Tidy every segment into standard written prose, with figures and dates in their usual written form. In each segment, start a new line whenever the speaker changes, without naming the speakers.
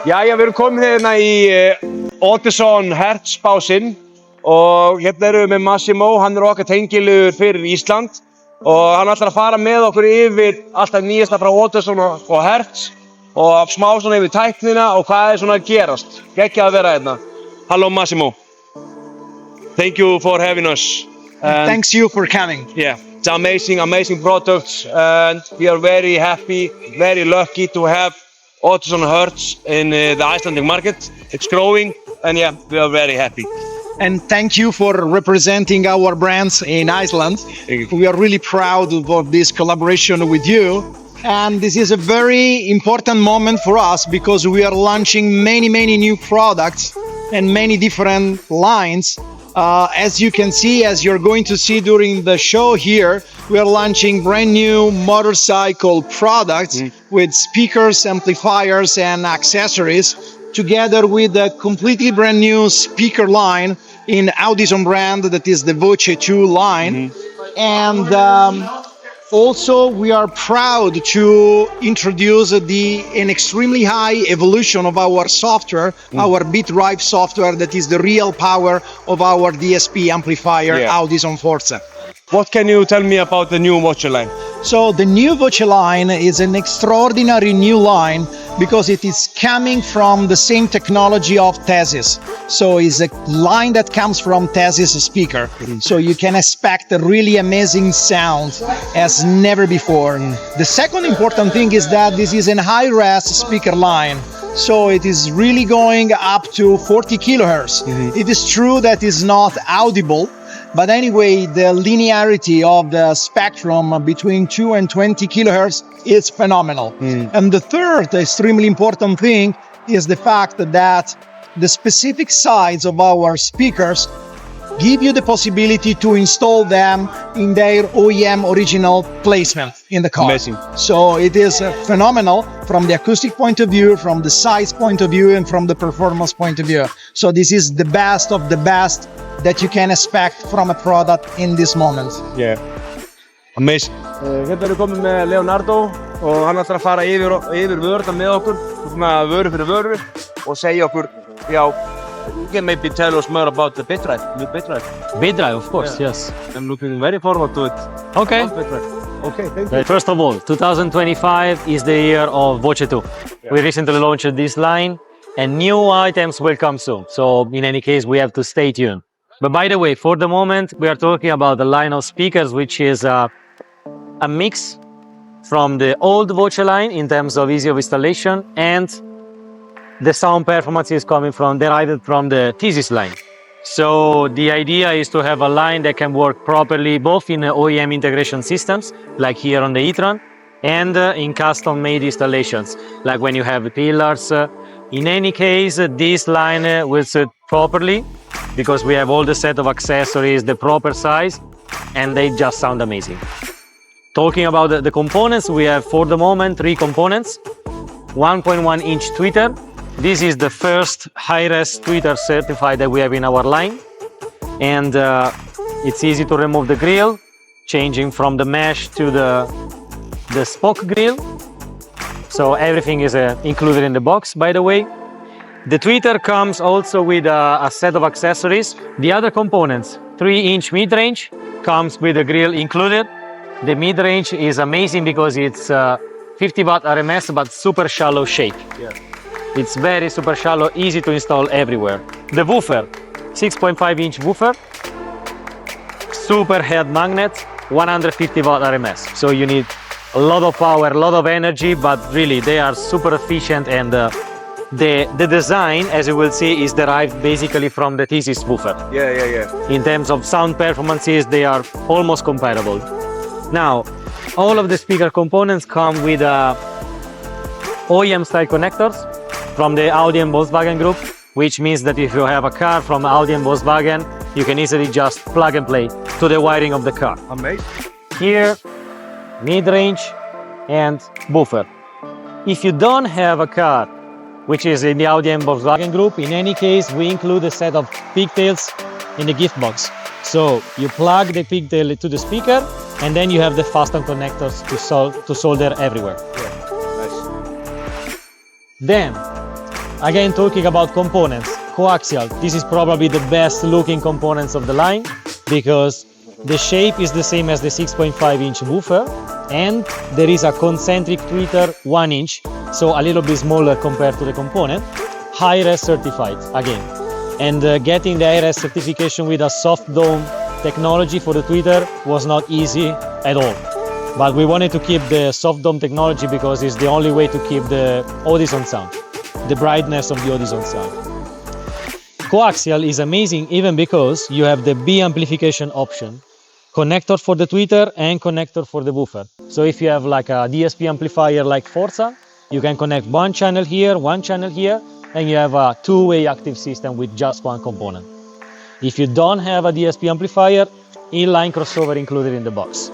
Jæja, við erum komin hérna í Audison Hertz básinn og hérna erum við með Massimo, hann er okkar tengilegur fyrir Ísland og hann ætlar að fara með okkur yfir alltaf nýjasta frá Audison og Hertz og smá svona yfir tæknina og hvað svona að gerast. Geggjað að vera hérna. Hello Massimo. Thank you for having us.
Thanks you for coming.
Yeah, it's amazing products and we are very happy, very lucky to have Audison Hertz in the Icelandic market. It's growing and yeah, we are very happy.
And thank you for representing our brands in Iceland. We are really proud of this collaboration with you. And this is a very important moment for us because we are launching many new products and many different lines. As you can see, as you're going to see during the show here, we are launching brand new motorcycle products with speakers, amplifiers and accessories, together with a completely brand new speaker line in Audison brand, that is the Voce 2 line. And also we are proud to introduce an extremely high evolution of our software, our BitDrive software, that is the real power of our DSP amplifier, Audison Forza.
What can you tell me about the new Voce line?
So the new Voce line is an extraordinary new line because it is coming from the same technology of Thesis. So it's a line that comes from Thesis speaker. So you can expect a really amazing sound as never before. The second important thing is that this is a high-res speaker line. So it is really going up to 40 kilohertz. It is true that it's not audible, but anyway, the linearity of the spectrum between 2 and 20 kilohertz is phenomenal. And the third extremely important thing is the fact that the specific size of our speakers give you the possibility to install them in their OEM original placement in the car.
Amazing.
So it is phenomenal from the acoustic point of view, from the size point of view, and from the performance point of view. So this is the best of the best that you can expect from a product in this moment.
Yeah. Amazing. Hérna erum við komin með Leonardo og hann ætlar að fara yfir vöruna með okkur, svona vöru fyrir vöru og segja okkur, já, you can maybe tell us more about the BitDrive.
BitDrive, of course, yes.
I'm looking very forward to it.
Okay.
Okay, thank you.
First of all, 2025 is the year of Voce 2. We recently launched this line and new items will come soon. So in any case, we have to stay tuned. But by the way, for the moment, we are talking about the line of speakers, which is a mix from the old Voce line in terms of ease of installation, and the sound performance is derived from the Thesis line. So the idea is to have a line that can work properly both in OEM integration systems, like here on the e-tron, and in custom-made installations, like when you have pillars. In any case, this line will sit properly because we have all the set of accessories, the proper size, and they just sound amazing. Talking about the components, we have for the moment 3 components. 1.1 inch tweeter. This is the first high-res tweeter certified that we have in our line. And it's easy to remove the grill, changing from the mesh to the spoke grill. So everything is included in the box, by the way. The tweeter comes also with a set of accessories. The other components, 3-inch mid-range, comes with the grill included. The mid-range is amazing because it's 50 watt RMS, but super shallow shape.
Yeah.
It's very super shallow, easy to install everywhere. The woofer, 6.5-inch woofer, super head magnet, 150 watt RMS. So you need a lot of power, a lot of energy, but really they are super efficient, and the design, as you will see, is derived basically from the Thesis woofer.
Yeah.
In terms of sound performances, they are almost comparable. Now, all of the speaker components come with OEM style connectors from the Audi and Volkswagen group, which means that if you have a car from Audi and Volkswagen, you can easily just plug and play to the wiring of the car.
Amazing.
Here, mid-range and woofer. If you don't have a car which is in the Audi and Volkswagen group, in any case, we include a set of pigtails in the gift box. So you plug the pigtail to the speaker, and then you have the fasten connectors to solder everywhere.
Yeah, nice.
Then, again talking about components, coaxial, this is probably the best looking components of the line because the shape is the same as the 6.5-inch woofer and there is a concentric tweeter 1 inch, so a little bit smaller compared to the component, high-res certified again. And getting the high-res certification with a soft dome technology for the tweeter was not easy at all. But we wanted to keep the soft dome technology because it's the only way to keep the Audison sound, the brightness of the Audison sound. Coaxial is amazing even because you have the B amplification option, connector for the tweeter and connector for the woofer. So if you have like a DSP amplifier like Forza, you can connect one channel here, and you have a two-way active system with just one component. If you don't have a DSP amplifier, inline crossover included in the box.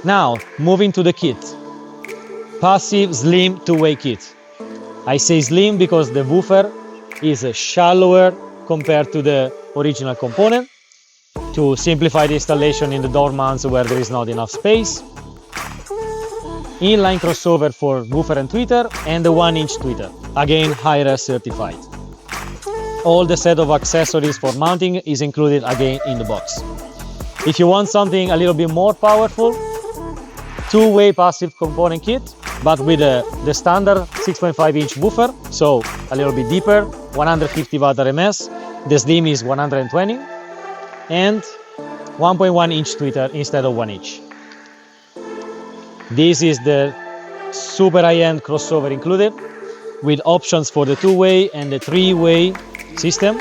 Now, moving to the kit. Passive slim two-way kit. I say slim because the woofer is shallower compared to the original component to simplify the installation in the door mounts where there is not enough space. Inline crossover for woofer and tweeter and the 1-inch tweeter, again high-res certified. All the set of accessories for mounting is included again in the box. If you want something a little bit more powerful, two-way passive component kit, but with the standard 6.5-inch woofer, so a little bit deeper, 150 watt RMS, the slim is 120, and 1.1-inch tweeter instead of 1 inch. This is the super high-end crossover included, with options for the two-way and the three-way system.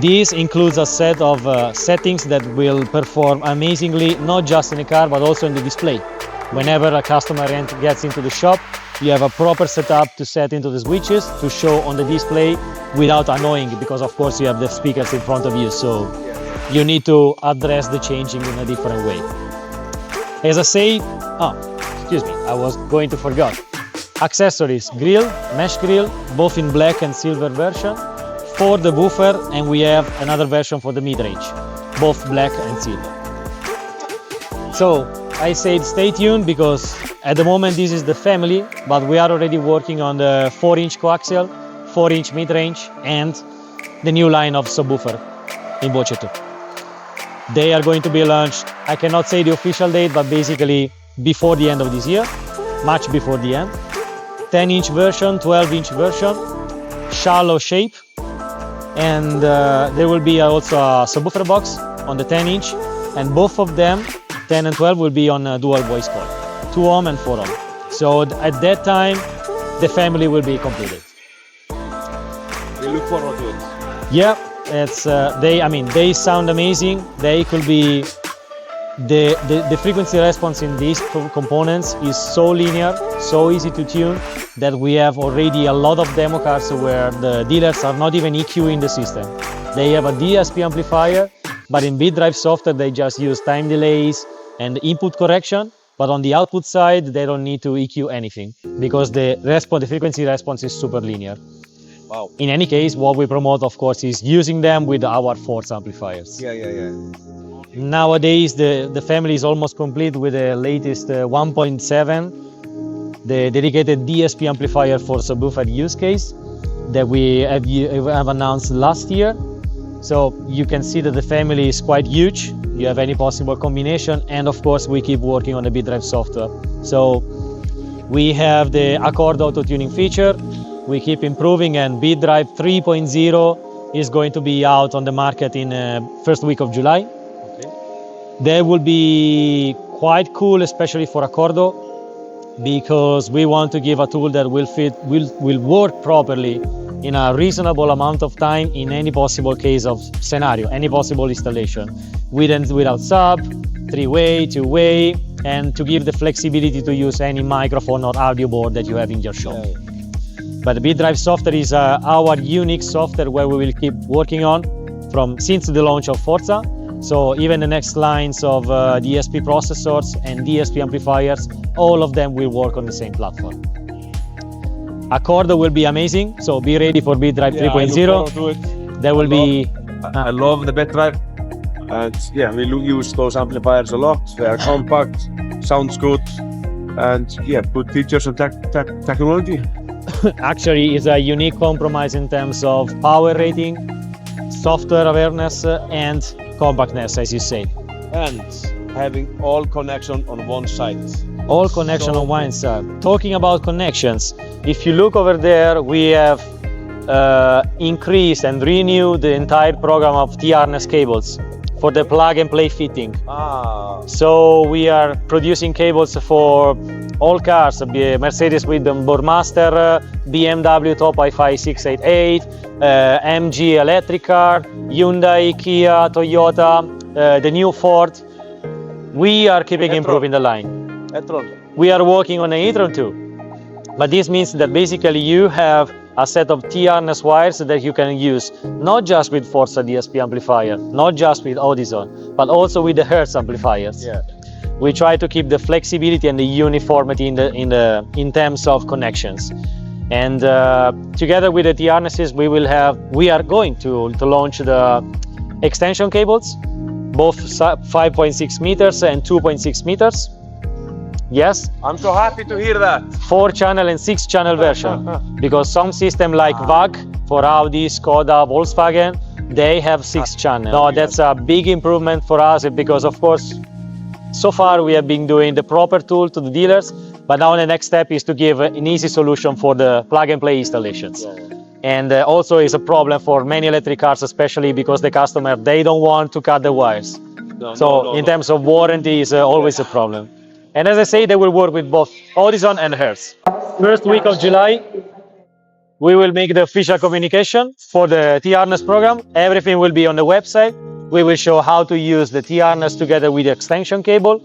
This includes a set of settings that will perform amazingly, not just in the car, but also in the display. Whenever a customer gets into the shop, you have a proper setup to set into the switches to show on the display without annoying, because of course you have the speakers in front of you, so you need to address the changing in a different way. As I say, excuse me, I was going to forget. Accessories, grill, mesh grill, both in black and silver version for the woofer, and we have another version for the mid-range, both black and silver. So I said stay tuned because at the moment this is the family, but we are already working on the 4-inch coaxial, 4-inch mid-range, and the new line of subwoofer in Voce 2. They are going to be launched, I cannot say the official date, but basically before the end of this year, much before the end. 10-inch version, 12-inch version, shallow shape, and there will be also a subwoofer box on the 10-inch, and both of them, 10 and 12, will be on a dual voice call, 2 ohm and 4 ohm. So at that time, the family will be completed.
We look forward to it.
Yeah, it's they sound amazing. They could be the frequency response in these components is so linear, so easy to tune that we have already a lot of demo cars where the dealers are not even EQing the system. They have a DSP amplifier, but in BitDrive software they just use time delays and input correction. But on the output side, they don't need to EQ anything because the frequency response is super linear.
Wow.
In any case, what we promote, of course, is using them with our Forza amplifiers.
Yeah.
Nowadays, the family is almost complete with the latest 1.7, the dedicated DSP amplifier for subwoofer use case that we have announced last year. So you can see that the family is quite huge. You have any possible combination, and of course we keep working on the BitDrive software. So we have the Accord auto tuning feature. We keep improving, and BitDrive 3.0 is going to be out on the market in first week of July.
Okay.
That will be quite cool, especially for Accordo, because we want to give a tool that will work properly in a reasonable amount of time in any possible case of scenario, any possible installation, with and without sub, 3-way, 2-way, and to give the flexibility to use any microphone or audio board that you have in your shop.
Yeah.
But the BitDrive software is our unique software where we will keep working on since the launch of Forza. So even the next lines of DSP processors and DSP amplifiers, all of them will work on the same platform. Accordo will be amazing, so be ready for BitDrive 3.0. There will be...
I love the BitDrive, and yeah, we use those amplifiers a lot. They are compact, sounds good, and yeah, good features and technology.
Actually, it's a unique compromise in terms of power rating, software awareness, and compactness, as you say.
And having all connection on one side.
All connection on one side. Talking about connections, if you look over there, we have increased and renewed the entire program of T-harness cables for the plug and play fitting. So we are producing cables for all cars, Mercedes with the Boardmaster, BMW Top i5 688, MG electric car, Hyundai, Kia, Toyota, the new Ford. We are keeping improving the line. We are working on an e-tron too. But this means that basically you have a set of T-harness wires that you can use not just with Forza DSP amplifier, not just with Audison, but also with the Hertz amplifiers.
Yeah.
We try to keep the flexibility and the uniformity in terms of connections. And together with the T-harnesses, we are going to launch the extension cables, both 5.6 meters and 2.6 meters. Yes,
I'm so happy to hear that.
4-channel and 6-channel version, because some system like VAG for Audi, Skoda, Volkswagen, they have 6-channel. No, that's a big improvement for us because, of course, so far we have been doing the proper tool to the dealers, but now the next step is to give an easy solution for the plug-and-play installations. And also is a problem for many electric cars, especially because the customer, they don't want to cut the wires. In terms of warranty is always a problem. And as I say, they will work with both Audison and Hertz. First week of July, we will make the official communication for the T-harness program. Everything will be on the website. We will show how to use the T-harness together with the extension cable.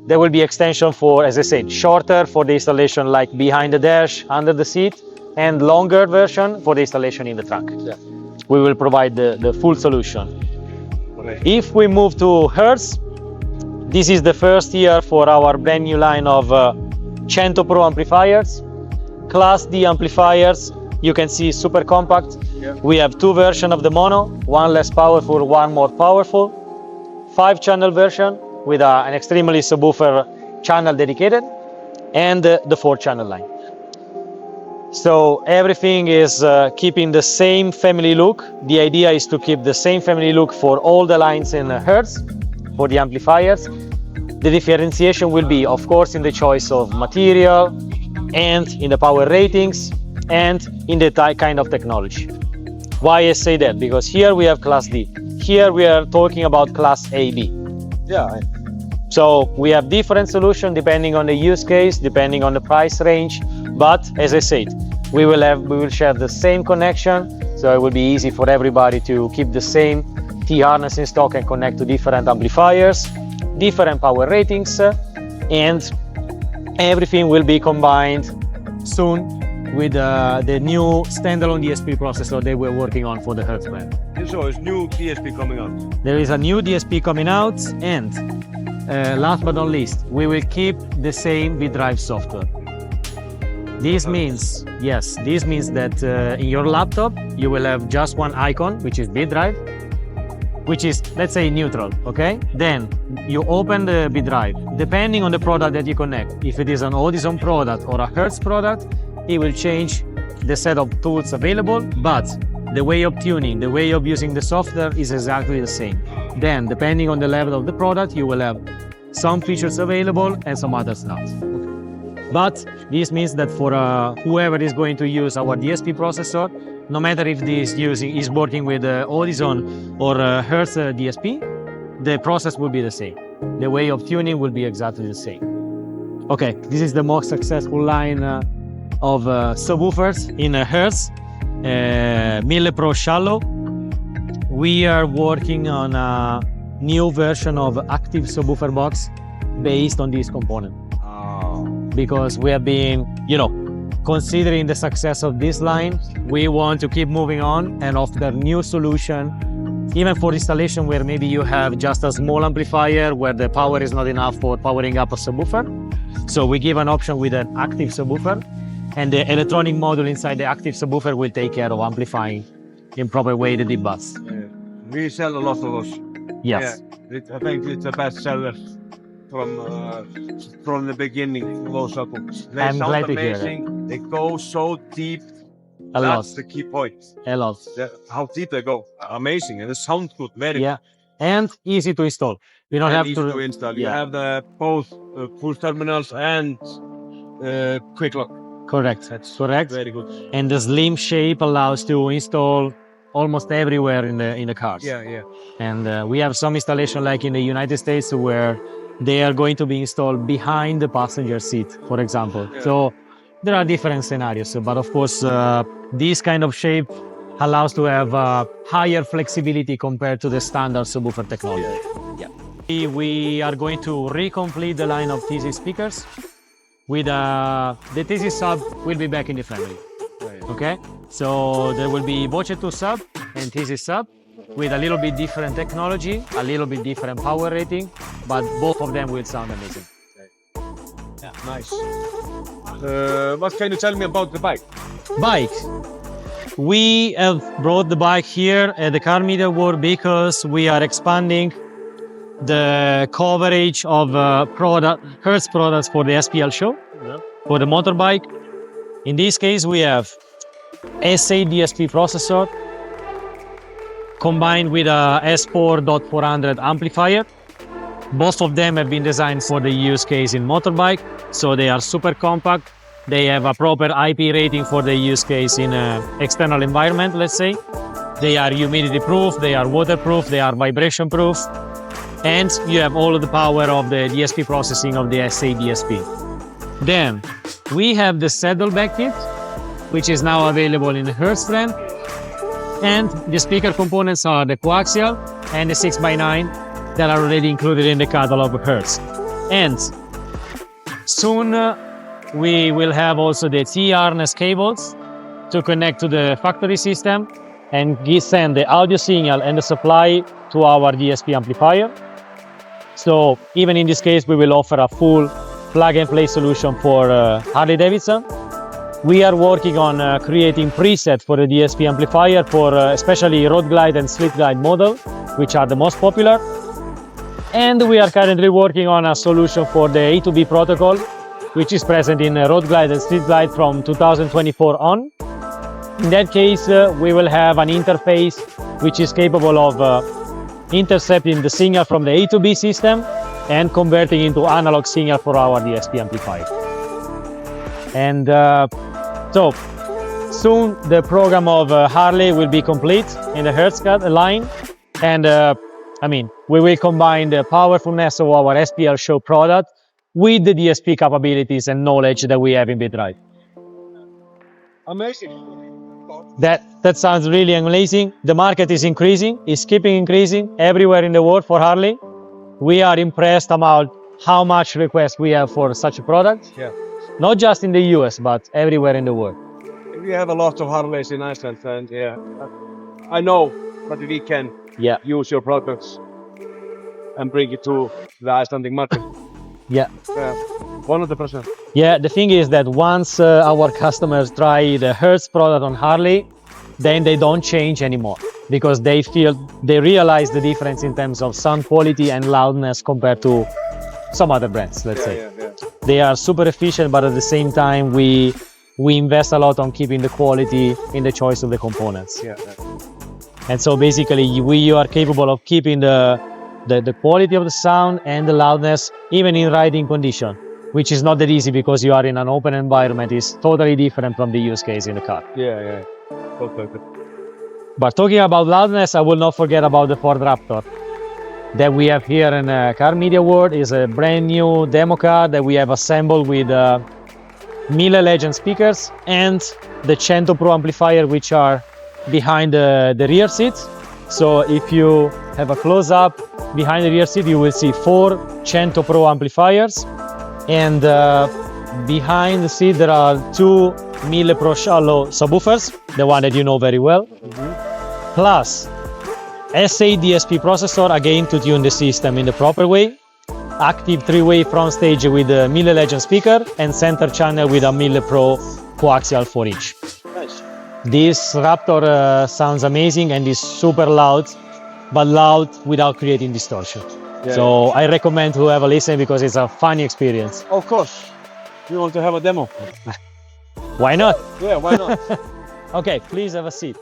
There will be extension for, as I said, shorter for the installation like behind the dash, under the seat, and longer version for the installation in the trunk.
Yeah.
We will provide the full solution. If we move to Hertz, this is the first year for our brand new line of Cento Pro amplifiers, Class D amplifiers. You can see super compact.
Yeah.
We have 2 versions of the mono, one less powerful, one more powerful. 5-channel version with an extremely subwoofer channel dedicated, and the 4-channel line. So everything is keeping the same family look. The idea is to keep the same family look for all the lines in Hertz, for the amplifiers. The differentiation will be, of course, in the choice of material and in the power ratings and in the kind of technology. Why I say that? Because here we have Class D. Here we are talking about Class AB.
Yeah.
So we have different solutions depending on the use case, depending on the price range. But as I said, we will share the same connection, so it will be easy for everybody to keep the same T-harness in stock and connect to different amplifiers, different power ratings, and everything will be combined soon with the new standalone DSP processor that we're working on for the Hertz brand.
So it's new DSP coming out.
There is a new DSP coming out, and last but not least, we will keep the same BitDrive software. This means that in your laptop you will have just one icon, which is BitDrive, which is, let's say, neutral, okay? Then you open the BitDrive. Depending on the product that you connect, if it is an Audison product or a Hertz product, it will change the set of tools available, but the way of tuning, the way of using the software is exactly the same. Then, depending on the level of the product, you will have some features available and some others not. But this means that for whoever is going to use our DSP processor, no matter if this is working with Audison or Hertz DSP, the process will be the same. The way of tuning will be exactly the same. Okay, this is the most successful line of subwoofers in Hertz, Mille Pro Shallow. We are working on a new version of active subwoofer box based on this component. Because we have been, considering the success of this line, we want to keep moving on and offer new solution, even for installation where maybe you have just a small amplifier where the power is not enough for powering up a subwoofer. So we give an option with an active subwoofer, and the electronic module inside the active subwoofer will take care of amplifying in proper way the deep bass.
We sell a lot of those.
Yes.
Yeah, I think it's the best seller. from the beginning. Those subwoofers. They
I'm
sound
glad to hear that.
amazing. They go so deep.
A lot,
That's the key point.
a lot.
How deep they go. Amazing, and it sounds good. Very
Yeah, and easy to install. We don't
and
have
easy to install. You
yeah.
have the both push terminals and quick lock.
Correct.
That's
Correct.
very good.
And the slim shape allows to install almost everywhere in the cars.
Yeah, yeah.
And we have some installation like in the United States where they are going to be installed behind the passenger seat, for example.
Yeah.
So there are different scenarios, but of course, this kind of shape allows to have higher flexibility compared to the standard subwoofer technology. Yeah. We are going to recomplete the line of TC speakers with the TC sub will be back in the family. Okay, so there will be Voce 2 sub and TC sub with a little bit different technology, a little bit different power rating, but both of them will sound amazing.
Yeah, nice. What can you tell me about the bike?
Bike. We have brought the bike here at the Car Media World because we are expanding the coverage of Hertz products for the SPL show, for the motorbike. In this case, we have SA DSP processor combined with a S4.400 amplifier. Both of them have been designed for the use case in motorbike, so they are super compact. They have a proper IP rating for the use case in an external environment, let's say. They are humidity proof, they are waterproof, they are vibration proof, and you have all of the power of the DSP processing of the SA DSP. Then we have the saddlebag kit, which is now available in the Hertz brand, and the speaker components are the coaxial and the 6x9 that are already included in the catalog of Hertz. And soon we will have also the T-harness cables to connect to the factory system and send the audio signal and the supply to our DSP amplifier. So even in this case, we will offer a full plug-and-play solution for Harley-Davidson. We are working on creating presets for the DSP amplifier for especially Road Glide and Street Glide model, which are the most popular. And we are currently working on a solution for the A2B protocol, which is present in Road Glide and Street Glide from 2024 on. In that case, we will have an interface which is capable of intercepting the signal from the A2B system and converting into analog signal for our DSP amplifier. And so soon the program of Harley will be complete in the Hertz line, and we will combine the powerfulness of our SPL show product with the DSP capabilities and knowledge that we have in BitRide.
Amazing.
That sounds really amazing. The market is increasing, is keeping increasing everywhere in the world for Harley. We are impressed about how much request we have for such a product.
Yeah.
Not just in the US, but everywhere in the world.
We have a lot of Harleys in Iceland, and yeah, I know that we can use your products and bring it to the Icelandic market.
Yeah.
100%.
Yeah, the thing is that once our customers try the Hertz product on Harley, then they don't change anymore because they realize the difference in terms of sound quality and loudness compared to some other brands, let's say.
Yeah.
They are super efficient, but at the same time, we invest a lot on keeping the quality in the choice of the components.
Yeah.
And so basically, we are capable of keeping the quality of the sound and the loudness, even in riding condition, which is not that easy because you are in an open environment. It's totally different from the use case in the car.
Yeah. Okay.
But talking about loudness, I will not forget about the Ford Raptor that we have here in Car Media World. Is a brand new demo car that we have assembled with Miele Legend speakers and the Cento Pro amplifier, which are behind the rear seat. So if you have a close-up behind the rear seat, you will see 4 Cento Pro amplifiers, and behind the seat there are 2 Miele Pro Shallow subwoofers, the one that you know very well, plus SA DSP processor, again to tune the system in the proper way, active 3-way front stage with a Miele Legend speaker, and center channel with a Miele Pro coaxial 4-inch.
Nice.
This Raptor sounds amazing and is super loud, but loud without creating distortion. So I recommend whoever listen because it's a funny experience.
Of course. We want to have a demo.
Why not?
Yeah, why not?
Okay, please have a seat.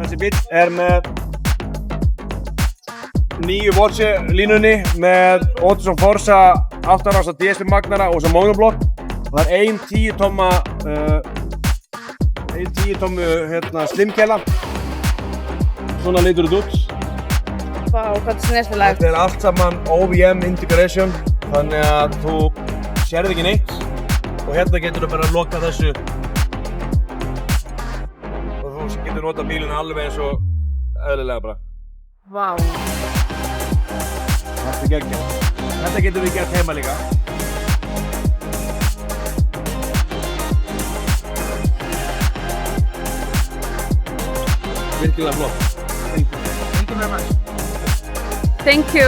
Þessi bíll með nýju Voce línunni með Ottosson Forza 8 rása DSP magnara og svo monoblokk. Það er ein 10 tommu slimkæla. Svona lítur þetta út.
Vá, hvað er snertilegt.
Þetta er allt saman OVM integration, þannig að þú sérð ekki neitt og hérna getur þú bara að loka þessu og þú getur nota bílinn alveg eins og eðlilega bara.
Vá.
Þetta er geggjað. Þetta getur við gert heima líka. Virkilega flott.
Thank you very much. Thank you.